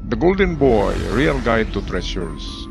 The Golden Boy, Real Guide to Treasures.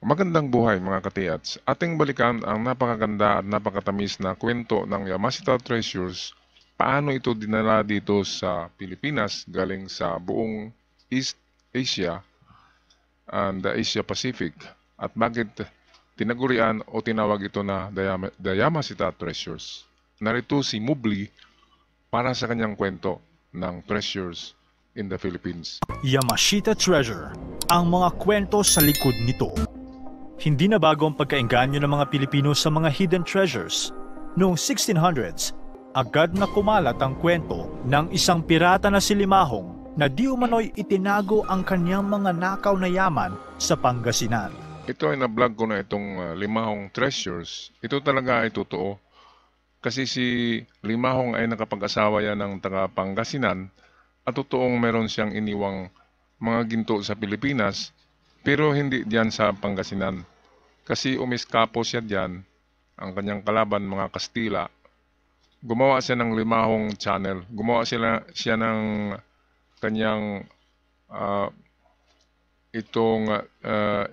Magandang buhay mga katiyats. Ating balikan ang napakaganda at napakatamis na kwento ng Yamashita Treasures. Paano ito dinala dito sa Pilipinas galing sa buong East Asia and the Asia Pacific. At bakit tinagurian o tinawag ito na the Yamashita Treasures. Narito si Mubli para sa kanyang kwento ng Treasures in the Philippines. Yamashita Treasure, ang mga kwento sa likod nito. Hindi na bago ang pagkaengganyo ng mga Pilipino sa mga hidden treasures. Noong 1600s, agad na kumalat ang kwento ng isang pirata na si Limahong na di umano'y itinago ang kanyang mga nakaw na yaman sa Pangasinan. Ito ay na-vlog ko na itong Limahong Treasures. Ito talaga ay totoo. Kasi si Limahong ay nakapag-asawa yan ng taga Pangasinan at totoong meron siyang iniwang mga ginto sa Pilipinas pero hindi diyan sa Pangasinan. Kasi umiskapo siya diyan, ang kanyang kalaban mga Kastila. Gumawa siya ng Limahong Channel. Gumawa siya ng kanyang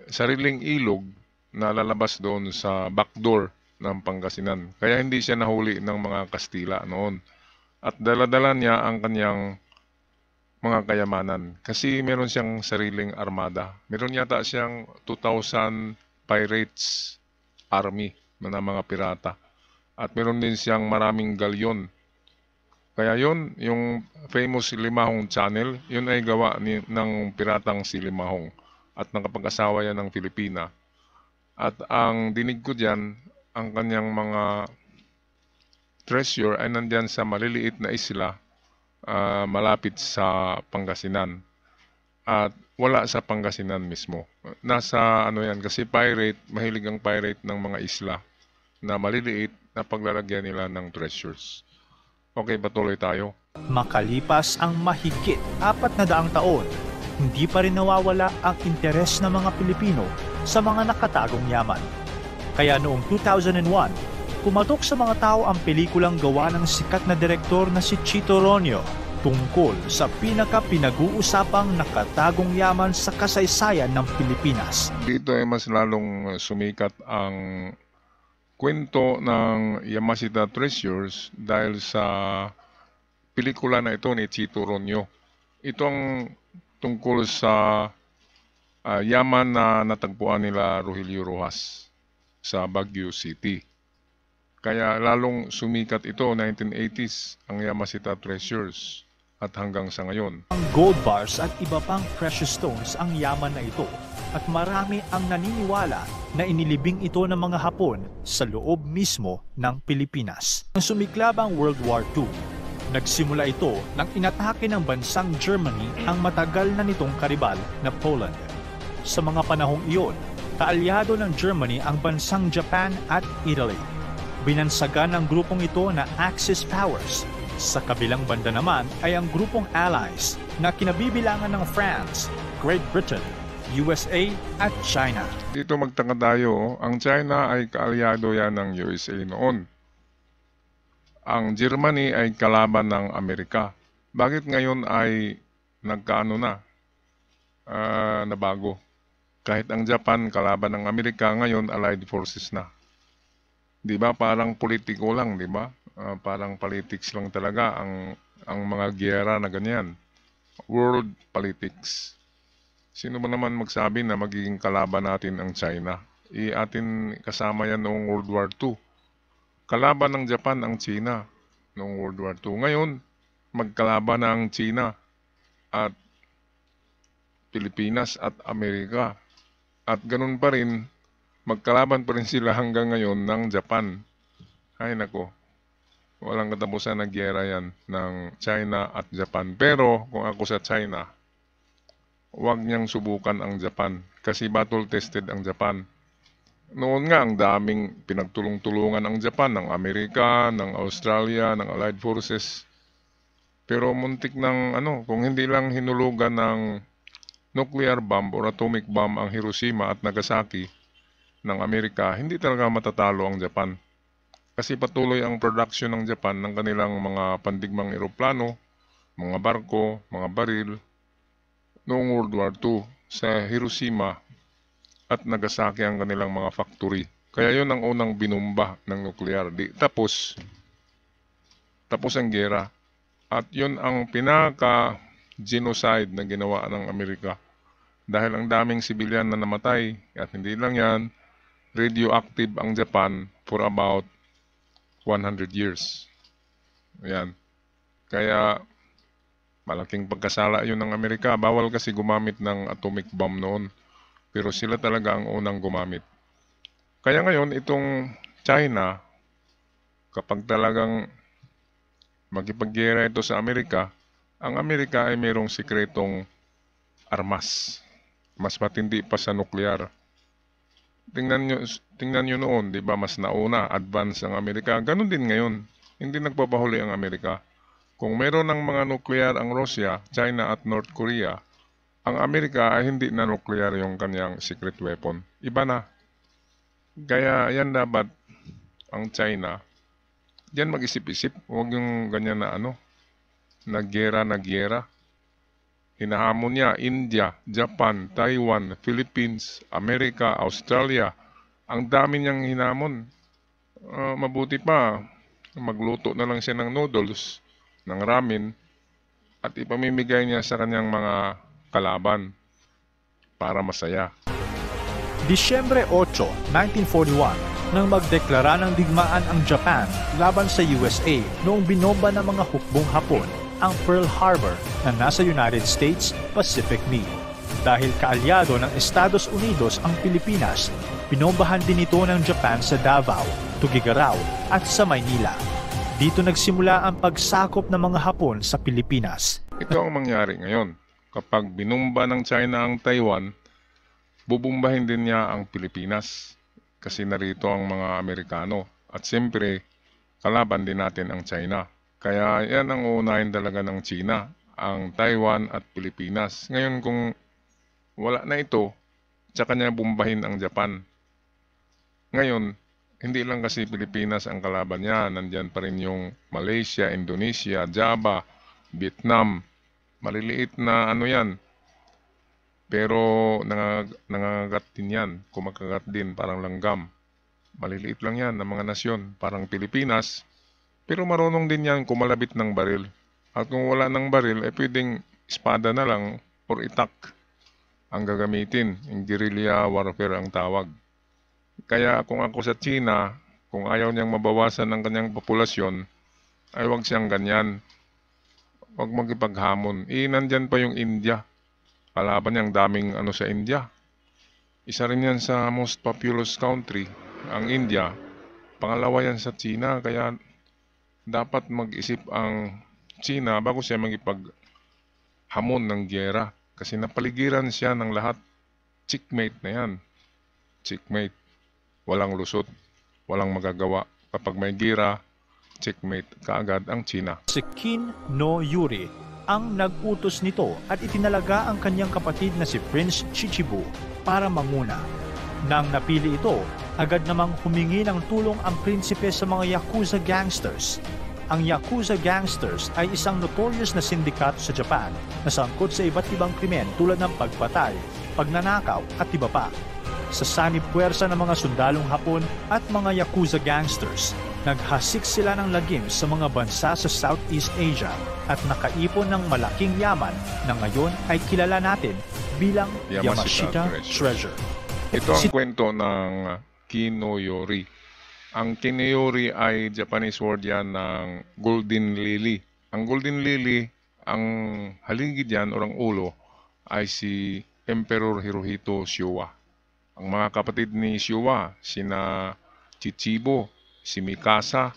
sariling ilog na lalabas doon sa backdoor ng Pangasinan. Kaya hindi siya nahuli ng mga Kastila noon. At dala-dala niya ang kanyang mga kayamanan. Kasi meron siyang sariling armada. Meron yata siyang 2,000 pirates army na mga pirata. At meron din siyang maraming galyon. Kaya yon yung famous Limahong Channel, yun ay gawa ng piratang si Limahong. At nakapag-asawa yan ng Pilipina. At ang dinig ko dyan, ang kanyang mga treasure ay nandyan sa maliliit na isla malapit sa Pangasinan at wala sa Pangasinan mismo. Nasa ano yan kasi mahilig ang pirate ng mga isla na maliliit na paglalagyan nila ng treasures. Okay, patuloy tayo. Makalipas ang mahigit 400 taon, hindi pa rin nawawala ang interes ng mga Pilipino sa mga nakatagong yaman. Kaya noong 2001, pumatok sa mga tao ang pelikulang gawa ng sikat na direktor na si Chito Ronyo tungkol sa pinag-uusapang nakatagong yaman sa kasaysayan ng Pilipinas. Dito ay mas lalong sumikat ang kwento ng Yamashita Treasures dahil sa pelikula na ito ni Chito Ronyo. Ito ang tungkol sa yaman na natagpuan nila Rogelio Rojas sa Baguio City. Kaya lalong sumikat ito 1980s ang Yamashita Treasures at hanggang sa ngayon. Ang gold bars at iba pang precious stones ang yaman na ito at marami ang naniniwala na inilibing ito ng mga Hapon sa loob mismo ng Pilipinas. Nang sumiklab ang World War II, nagsimula ito nang inatake ng bansang Germany ang matagal na nitong karibal na Poland. Sa mga panahong iyon, kaalyado ng Germany ang bansang Japan at Italy. Binansagan ng grupong ito na Axis Powers. Sa kabilang banda naman ay ang grupong Allies na kinabibilangan ng France, Great Britain, USA at China. Dito magtaka tayo, ang China ay kaalyado yan ng USA noon. Ang Germany ay kalaban ng Amerika. Bakit ngayon ay nabago? Kahit ang Japan kalaban ng Amerika, ngayon allied forces na. Di ba parang politiko lang, di ba? Parang politics lang talaga ang mga giyera na ganyan. World politics. Sino ba naman magsabi na magiging kalaban natin ang China? Atin kasama yan noong World War II. Kalaban ng Japan ang China noong World War II. Ngayon, magkalaban na ang China at Pilipinas at Amerika. At ganun pa rin, magkalaban pa rin sila hanggang ngayon ng Japan. Ay nako, walang katapusan na giyera yan ng China at Japan. Pero kung ako sa China, huwag niyang subukan ang Japan kasi battle-tested ang Japan. Noon nga ang daming pinagtulong-tulungan ang Japan, ng Amerika, ng Australia, ng Allied Forces. Pero muntik ng kung hindi lang hinulugan ng nuclear bomb or atomic bomb ang Hiroshima at Nagasaki ng Amerika, hindi talaga matatalo ang Japan. Kasi patuloy ang production ng Japan ng kanilang mga pandigmang eroplano, mga barko, mga baril, noong World War II sa Hiroshima at Nagasaki ang kanilang mga factory. Kaya yun ang unang binumba ng nuklear. Tapos ang gera. At yun ang pinaka-genocide na ginawa ng Amerika. Dahil ang daming sibilyan na namatay. At hindi lang yan, radioactive ang Japan for about 100 years. Ayan. Kaya malaking pagkasala yun ng Amerika. Bawal kasi gumamit ng atomic bomb noon. Pero sila talaga ang unang gumamit. Kaya ngayon, itong China, kapag talagang makipaggera ito sa Amerika, ang Amerika ay mayroong sikretong armas. Mas matindi pa sa nuklear. Tingnan nyo noon, di ba, mas nauna, advance ang Amerika. Ganon din ngayon. Hindi nagpapahuli ang Amerika. Kung mayroon ng mga nuklear ang Russia, China at North Korea, ang Amerika ay hindi na nuklear yung kanyang secret weapon. Iba na. Kaya yan dapat ang China. Diyan mag-isip-isip. Huwag yung ganyan na naggera. Hinahamon niya India, Japan, Taiwan, Philippines, Amerika, Australia. Ang dami niyang hinamon. Mabuti pa, magluto na lang siya ng noodles, ng ramen, at ipamimigay niya sa kanyang mga kalaban para masaya. Disyembre 8, 1941, nang magdeklara ng digmaan ang Japan laban sa USA noong binomba ng mga hukbong Hapon ang Pearl Harbor na nasa United States Pacific Knee. Dahil kaalyado ng Estados Unidos ang Pilipinas, binombahan din ito ng Japan sa Davao, Tuguegarao at sa Maynila. Dito nagsimula ang pagsakop ng mga Hapon sa Pilipinas. Ito ang mangyari ngayon. Kapag binumba ng China ang Taiwan, bubumbahin din niya ang Pilipinas kasi narito ang mga Amerikano. At siyempre, kalaban din natin ang China. Kaya yan ang uunahin talaga ng China, ang Taiwan at Pilipinas. Ngayon kung wala na ito, tsaka niya bumbahin ang Japan. Ngayon, hindi lang kasi Pilipinas ang kalaban niya. Nandyan pa rin yung Malaysia, Indonesia, Java, Vietnam. Maliliit na yan. Pero nangagat din yan. Kumakagat din parang langgam. Maliliit lang yan ng mga nasyon. Parang Pilipinas. Pero marunong din yan kumalabit ng baril. At kung wala ng baril, pwedeng espada na lang or itak ang gagamitin. Yung guerrilla warfare ang tawag. Kaya kung ako sa China, kung ayaw niyang mabawasan ng kanyang populasyon, ay huwag siyang ganyan. Huwag magipaghamon. Nandyan pa yung India. Kalaban niyang daming sa India. Isa rin yan sa most populous country, ang India. Pangalawa yan sa China. Kaya dapat mag-isip ang China bago siya magipaghamon ng giyera. Kasi napaligiran siya ng lahat. Checkmate na yan. Checkmate. Walang lusot. Walang magagawa. Kapag may giyera, checkmate kaagad ang China. Si Qin no Yuri ang nag-utos nito at itinalaga ang kanyang kapatid na si Prince Chichibu para manguna. Nang napili ito, agad namang humingi ng tulong ang prinsipe sa mga Yakuza gangsters. Ang Yakuza gangsters ay isang notorious na sindikato sa Japan na sangkot sa iba't ibang krimen tulad ng pagpatay, pagnanakaw at iba pa. Sa sanib puwersa ng mga sundalong Hapon at mga Yakuza gangsters, naghasik sila ng lagim sa mga bansa sa Southeast Asia at nakaipon ng malaking yaman na ngayon ay kilala natin bilang Yamashita Treasure. Ito ang kwento ng Kinoyori. Ang Kinoyori ay Japanese word yan ng golden lily. Ang golden lily, ang haligi dyan o ang ulo ay si Emperor Hirohito Showa. Ang mga kapatid ni Showa, sina Chichibo, si Mikasa,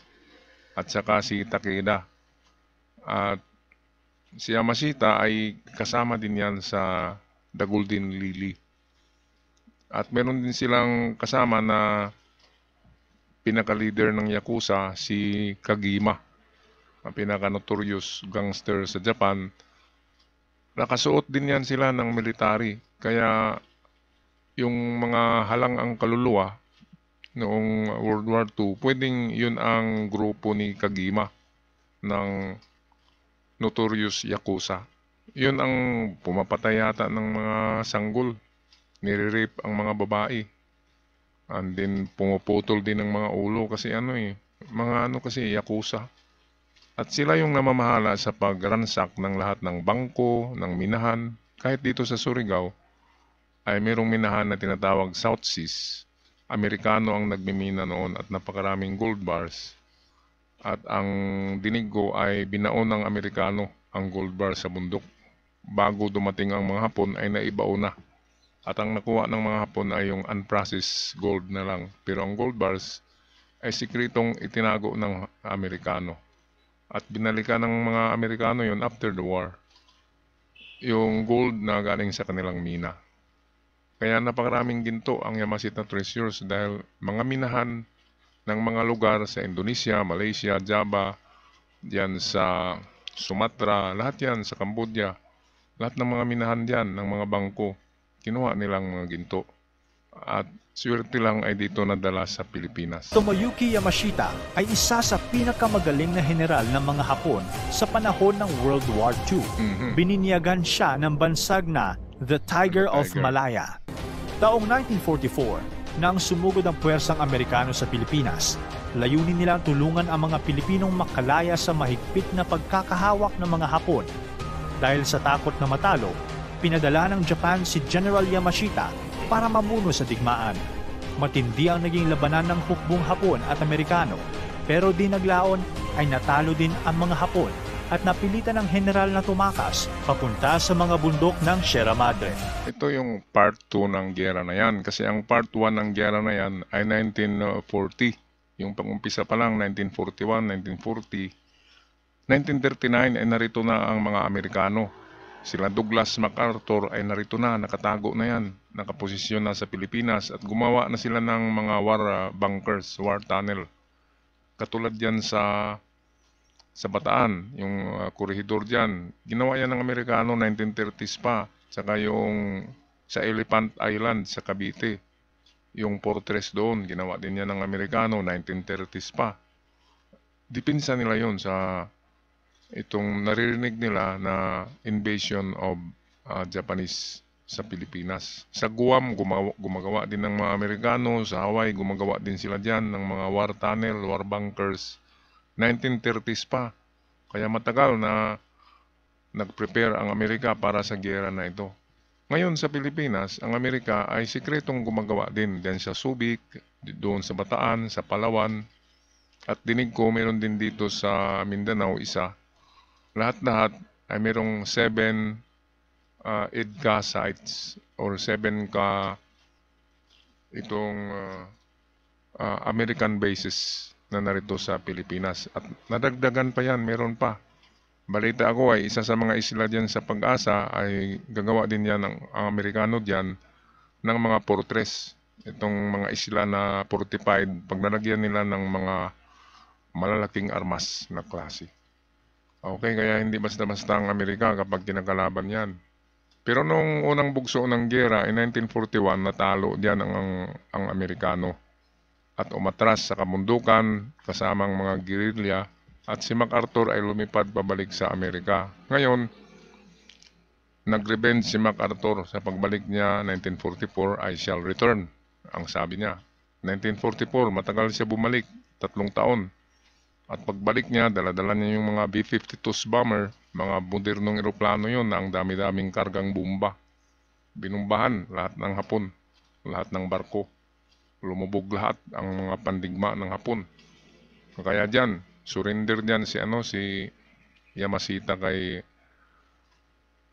at saka si Takeda. At si Yamashita ay kasama din yan sa The Golden Lily. At meron din silang kasama na pinaka-leader ng Yakuza, si Kagima, ang pinaka-notorious gangster sa Japan. Nakasuot din yan sila ng military. Kaya yung mga halang ang kaluluwa noong World War II, pwedeng yun ang grupo ni Kagima ng notorious Yakuza. Yun ang pumapatay yata ng mga sanggol. Nire-rape ang mga babae. And then pumuputol din ng mga ulo kasi mga kasi yakuza. At sila yung namamahala sa pagransak ng lahat ng bangko, ng minahan. Kahit dito sa Surigao ay mayroong minahan na tinatawag South Seas. Amerikano ang nagmimina noon at napakaraming gold bars. At ang dinig ko ay binaon ng Amerikano ang gold bar sa bundok. Bago dumating ang mga Hapon ay naibaon na. At ang nakuha ng mga Hapon ay yung unprocessed gold na lang. Pero ang gold bars ay sikretong itinago ng Amerikano. At binalikan ng mga Amerikano yon after the war. Yung gold na galing sa kanilang mina. Kaya napakaraming ginto ang Yamashita Treasures dahil mga minahan ng mga lugar sa Indonesia, Malaysia, Java, diyan sa Sumatra, lahat yan sa Cambodia. Lahat ng mga minahan diyan ng mga bangko, kinuha nilang mga ginto. At swerte lang ay dito nadala sa Pilipinas. Tomoyuki Yamashita ay isa sa pinakamagaling na general ng mga Hapon sa panahon ng World War II. Bininyagan siya ng bansag na The Tiger of Malaya. Taong 1944, nang sumugod ang puwersang Amerikano sa Pilipinas, layunin nilang tulungan ang mga Pilipinong makalaya sa mahigpit na pagkakahawak ng mga Hapon. Dahil sa takot na matalo, pinadala ng Japan si General Yamashita para mamuno sa digmaan. Matindi ang naging labanan ng hukbong Hapon at Amerikano, pero di naglaon ay natalo din ang mga Hapon at napilitan ng general na tumakas papunta sa mga bundok ng Sierra Madre. Ito yung part 2 ng giyera na yan kasi ang part 1 ng giyera na yan ay 1940. Yung pag-umpisa pa lang 1941, 1940. 1939 ay narito na ang mga Amerikano. Sila Douglas MacArthur ay narito na, nakatago na yan, nakaposisyon na sa Pilipinas at gumawa na sila ng mga war bunkers, war tunnel. Katulad yan sa Bataan, yung korehidor dyan. Ginawa yan ng Amerikano 1930s pa. Saka yung sa Elephant Island sa Cavite, yung fortress doon, ginawa din yan ng Amerikano 1930s pa. Dipinsa nila yon sa itong naririnig nila na invasion of Japanese sa Pilipinas. Sa Guam, gumagawa din ng mga Amerikano. Sa Hawaii, gumagawa din sila dyan ng mga war tunnel, war bunkers. 1930s pa. Kaya matagal na nag-prepare ang Amerika para sa giyera na ito. Ngayon sa Pilipinas, ang Amerika ay sikretong gumagawa din dyan sa Subic, doon sa Bataan, sa Palawan. At dinig ko, meron din dito sa Mindanao isa. Lahat-lahat ay merong 7 EDCA sites or 7 American bases na narito sa Pilipinas. At nadagdagan pa yan, meron pa. Balita ako ay isa sa mga isla dyan sa Pag-asa ay gagawa din yan ang Amerikano dyan ng mga fortress. Itong mga isla na fortified, pag nalagyan nila ng mga malalaking armas na klase. Okay, kaya hindi basta-basta ang Amerika kapag kinakalaban yan. Pero nung unang bugso ng giyera, in 1941, natalo dyan ang Amerikano. At umatras sa kabundukan kasamang mga gerilya at si MacArthur ay lumipad pabalik sa Amerika. Ngayon, nag-revenge si MacArthur sa pagbalik niya 1944 I shall return, ang sabi niya. 1944, matagal siya bumalik, 3 taon. At pagbalik niya, dala-dala niya yung mga B-52 bomber, mga modernong eroplano yon na ang dami-daming kargang bomba. Binumbahan lahat ng Hapon, lahat ng barko. Lumubog lahat ang mga pandigma ng Hapon. Kaya dyan, surrender dyan si Yamashita kay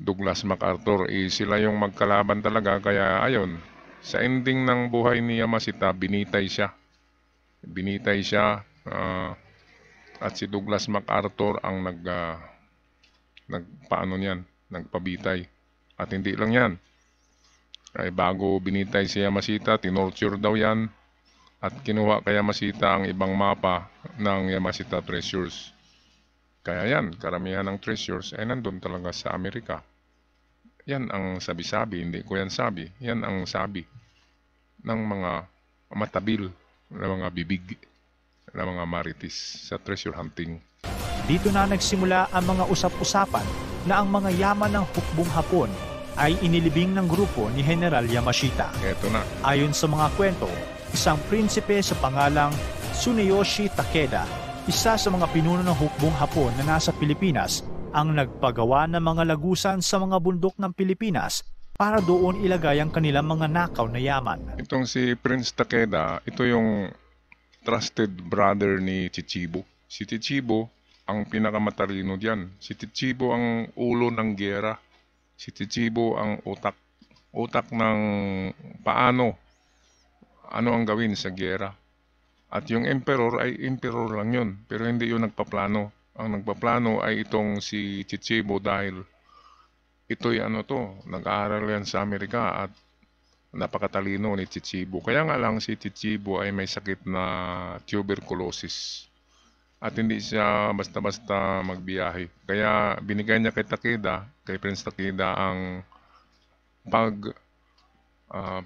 Douglas MacArthur. Sila yung magkalaban talaga. Kaya ayon, sa ending ng buhay ni Yamashita, binitay siya. Binitay siya at si Douglas MacArthur ang nagpabitay. At hindi lang yan. Ay bago binitay si Yamashita, tinorture daw yan at kinuha kay Yamashita ang ibang mapa ng Yamashita Treasures. Kaya yan, karamihan ng treasures ay nandun talaga sa Amerika. Yan ang sabi-sabi, hindi ko yan sabi. Yan ang sabi ng mga matabil na mga bibig na mga marites sa treasure hunting. Dito na nagsimula ang mga usap-usapan na ang mga yaman ng hukbong Hapon ay inilibing ng grupo ni General Yamashita. Eto na. Ayon sa mga kwento, isang prinsipe sa pangalang Tsuneyoshi Takeda, isa sa mga pinuno ng hukbong Hapon na nasa Pilipinas, ang nagpagawa ng mga lagusan sa mga bundok ng Pilipinas para doon ilagay ang kanilang mga nakaw na yaman. Itong si Prince Takeda, ito yung trusted brother ni Chichibo. Si Chichibo ang pinakamatalino diyan. Si Chichibo ang ulo ng giyera. Si Chichibo ang utak ng paano, ano ang gawin sa giyera. At yung emperor ay emperor lang yun, pero hindi yun nagpaplano. Ang nagpaplano ay itong si Chichibo dahil ito'y nag-aaral yan sa Amerika at napakatalino ni Chichibo. Kaya nga lang si Chichibo ay may sakit na tuberculosis. At hindi siya basta-basta magbiyahe. Kaya binigay niya kay Prince Takeda ang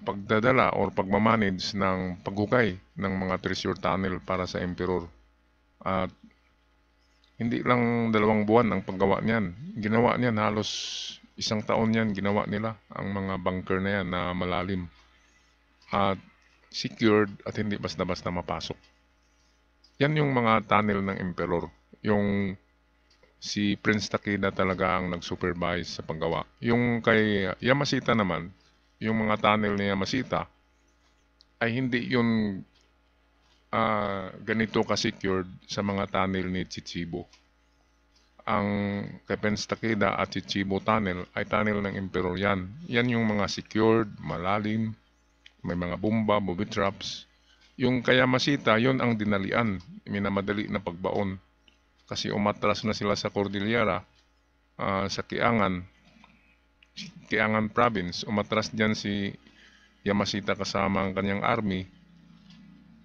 pagdadala or pagmamanage ng paghukay ng mga treasure tunnel para sa emperor. At hindi lang 2 buwan ang paggawa niyan. Ginawa niyan halos 1 taon yan ginawa nila ang mga bunker na yan na malalim. At secured at hindi basta-basta mapasok. Yan yung mga tunnel ng emperor. Yung si Prince Takeda talaga ang nag-supervise sa paggawa. Yung kay Yamashita naman, yung mga tunnel ni Yamashita ay hindi yun ganito ka-secured sa mga tunnel ni Chichibo. Ang kay Prince Takeda at Chichibo tunnel ay tunnel ng emperor yan. Yan yung mga secured, malalim, may mga bomba, booby traps. Yung kay Yamashita, yun ang dinalian, minamadali na pagbaon. Kasi umatras na sila sa Cordillera, sa Kiangan province. Umatras dyan si Yamashita kasama ang kanyang army.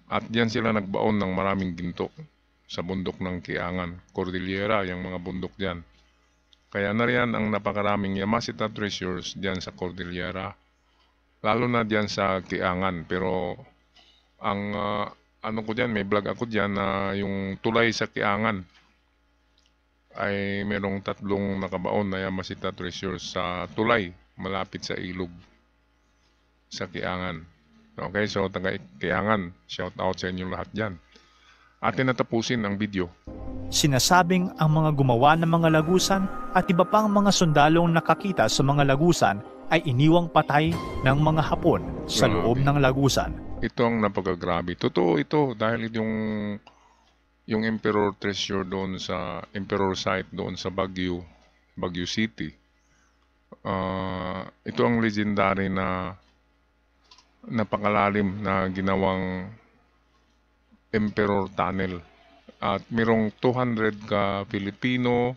At dyan sila nagbaon ng maraming ginto sa bundok ng Kiangan, Cordillera, yung mga bundok dyan. Kaya nariyan ang napakaraming Yamashita treasures dyan sa Cordillera. Lalo na dyan sa Kiangan, pero ang may vlog ako dyan na yung tulay sa Kiangan ay merong 3 nakabaon na Yamashita treasures sa tulay malapit sa ilog sa Kiangan. Okay, so taga Kiangan, shout out sa inyo lahat dyan. Atin natapusin ang video. Sinasabing ang mga gumawa ng mga lagusan at iba pang mga sundalong nakakita sa mga lagusan ay iniwang patay ng mga Hapon sa loob ng lagusan. Ito ang napakagrabe. Totoo ito dahil yung Emperor Treasure doon sa Emperor site doon sa Baguio City. Ito ang legendary na napakalalim na ginawang Emperor Tunnel. At mayroong 200 ka Filipino,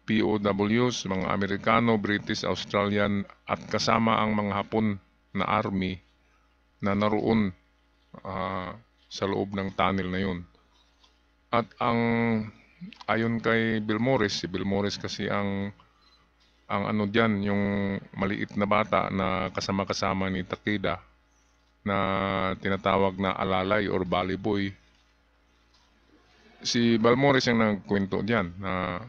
POWs, mga Amerikano, British, Australian at kasama ang mga Hapon na army na naroon sa loob ng tunnel na yun. At ayon kay Bill Morris, si Bill Morris kasi ang diyan, yung maliit na bata na kasama-kasama ni Takeda na tinatawag na alalay or Bali Boy. Si Bill Morris ang nagkwento diyan na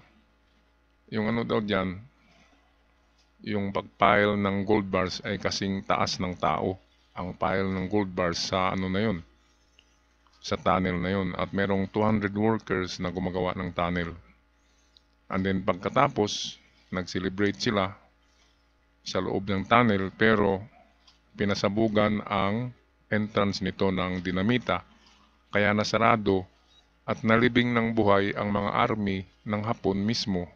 yung daw diyan, yung pagpile ng gold bars ay kasing taas ng tao. Ang pile ng gold bars sa sa tunnel na yun. At merong 200 workers na gumagawa ng tunnel. And then pagkatapos, nag-celebrate sila sa loob ng tunnel pero pinasabugan ang entrance nito ng dinamita. Kaya nasarado at nalibing ng buhay ang mga army ng Hapon mismo.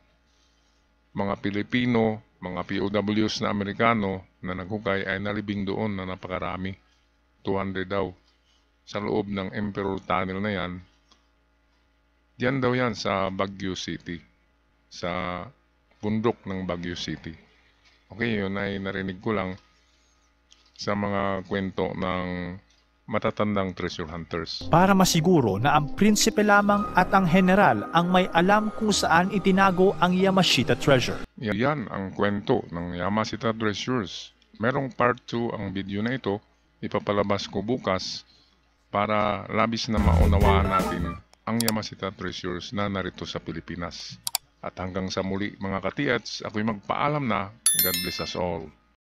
Mga Pilipino, mga POWs na Amerikano na naghukay ay nalibing doon na napakarami. 200 daw. Sa loob ng Emperor Tunnel na yan. Diyan daw yan sa Baguio City. Sa bundok ng Baguio City. Okay, yun ay narinig ko lang sa mga kwento ng matatandang treasure hunters. Para masiguro na ang prinsipe lamang at ang general ang may alam kung saan itinago ang Yamashita treasure. Yan ang kwento ng Yamashita treasures. Merong part 2 ang video na ito. Ipapalabas ko bukas para labis na maunawaan natin ang Yamashita treasures na narito sa Pilipinas. At hanggang sa muli mga katiats, ako'y magpaalam na. God bless us all.